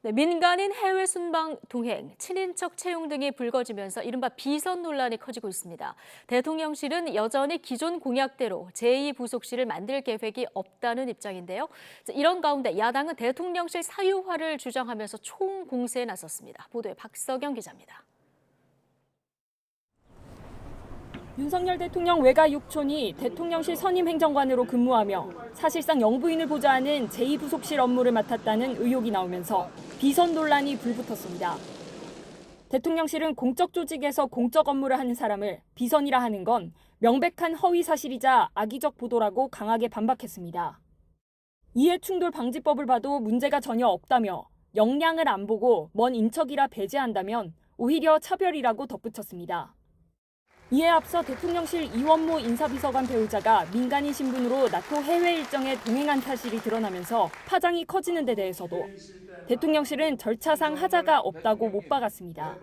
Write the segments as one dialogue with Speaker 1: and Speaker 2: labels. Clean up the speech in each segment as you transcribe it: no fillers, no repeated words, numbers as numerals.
Speaker 1: 네, 민간인 해외 순방 동행, 친인척 채용 등이 불거지면서 이른바 비선 논란이 커지고 있습니다. 대통령실은 여전히 기존 공약대로 제2부속실을 만들 계획이 없다는 입장인데요. 이런 가운데 야당은 대통령실 사유화를 주장하면서 총공세에 나섰습니다. 보도에 박석영 기자입니다.
Speaker 2: 윤석열 대통령 외가 육촌이 대통령실 선임 행정관으로 근무하며 사실상 영부인을 보좌하는 제2부속실 업무를 맡았다는 의혹이 나오면서 비선 논란이 불붙었습니다. 대통령실은 공적 조직에서 공적 업무를 하는 사람을 비선이라 하는 건 명백한 허위 사실이자 악의적 보도라고 강하게 반박했습니다. 이해충돌 방지법을 봐도 문제가 전혀 없다며 역량을 안 보고 먼 인척이라 배제한다면 오히려 차별이라고 덧붙였습니다. 이에 앞서 대통령실 이원모 인사비서관 배우자가 민간인 신분으로 나토 해외 일정에 동행한 사실이 드러나면서 파장이 커지는 데 대해서도 대통령실은 절차상 하자가 없다고 못 박았습니다.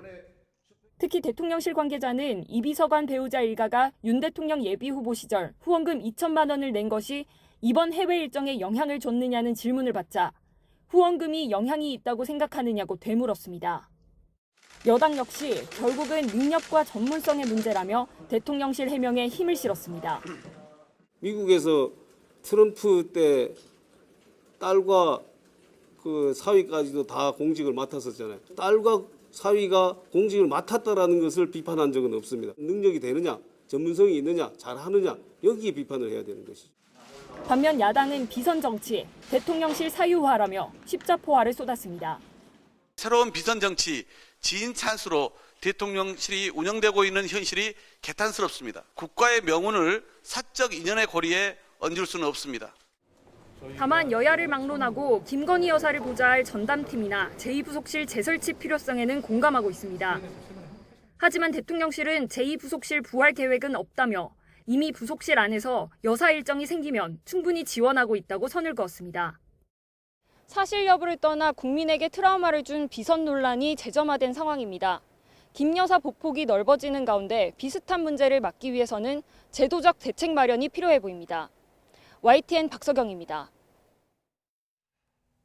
Speaker 2: 특히 대통령실 관계자는 이 비서관 배우자 일가가 윤 대통령 예비후보 시절 후원금 2천만 원을 낸 것이 이번 해외 일정에 영향을 줬느냐는 질문을 받자 후원금이 영향이 있다고 생각하느냐고 되물었습니다. 여당 역시 결국은 능력과 전문성의 문제라며 대통령실 해명에 힘을 실었습니다.
Speaker 3: 미국에서 트럼프 때 딸과 그 사위까지도 다 공직을 맡았었잖아요. 딸과 사위가 공직을 맡았다라는 것을 비판한 적은 없습니다. 능력이 되느냐, 전문성이 있느냐, 잘하느냐 여기에 비판을 해야 되는 것이죠.
Speaker 2: 반면 야당은 비선 정치, 대통령실 사유화라며 십자포화를 쏟았습니다.
Speaker 4: 새로운 비선 정치, 지인 찬스로 대통령실이 운영되고 있는 현실이 개탄스럽습니다. 국가의 명운을 사적 인연의 고리에 얹을 수는 없습니다.
Speaker 2: 다만 여야를 막론하고 김건희 여사를 보좌할 전담팀이나 제2부속실 재설치 필요성에는 공감하고 있습니다. 하지만 대통령실은 제2부속실 부활 계획은 없다며 이미 부속실 안에서 여사 일정이 생기면 충분히 지원하고 있다고 선을 그었습니다. 사실 여부를 떠나 국민에게 트라우마를 준 비선 논란이 재점화된 상황입니다. 김 여사 보폭이 넓어지는 가운데 비슷한 문제를 막기 위해서는 제도적 대책 마련이 필요해 보입니다. YTN 박석영입니다.